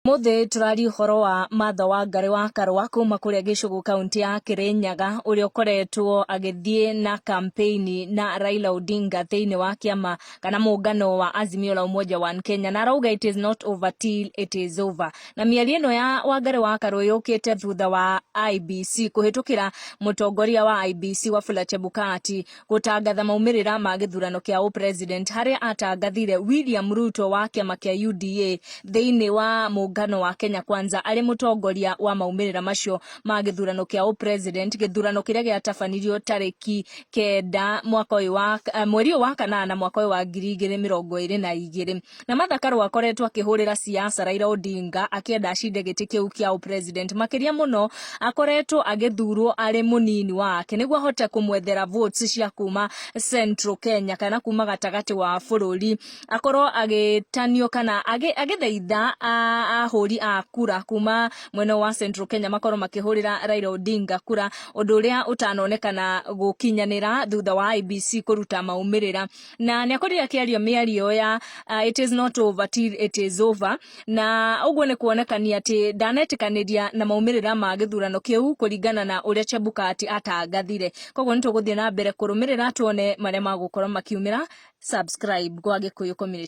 Muthe turari horo wa Martha Wangari wa Karua kuma kuria Gicugu kaunti ya Kirinyaga uria ukoretwo agithie na campaign na Raila Odinga thiini wa kiama kana muungano wa Azimio la Umoja wa Kenya na rauga it is not over till it is over. Na mieri ino ya Wangari wa Karua yukite thutha wa IBC kuhitukira mutongoria wa IBC Wafula Chebukati gutangatha maumirira ma githurano kia president haria atangathire William Ruto wa kiama kia UDA thiini wa muungano wa Kenya Kwanza ari mutongoria wa maumirira macio ma githurano kia president, githurano kiria giatabanirio tariki 9 mwaka uyu wa mweri wa kanana mwaka uyu wa 2022. Na Martha Karua akoretwo akihurira siasa Raila Odinga akienda acinde giti kiu kia president, makiria muno akoretwo agithurwo ari munini wake niguo ahote kumwethera votes cia kuma Central Kenya kana kuma gatagati wa bururi, akorwo agitanio kana agithaitha ahuri a kura kuma mwena wa Central Kenya makorwo makihurira Raila Odinga kura, undu uria utanonekana gukinyanira thutha wa IBC kuruta maumirira. Na niakorire akiaria miario ya it is not over till it is over, na uguo ni kuonekania ati ndanetikaniria na maumirira ma githurano kiu kuringana na uria Chebukati atangathire. Koguo nituguthie na mbere kurumirira tuone maria magukorwo makiumira. Subscribe kwa Gikuyu Community.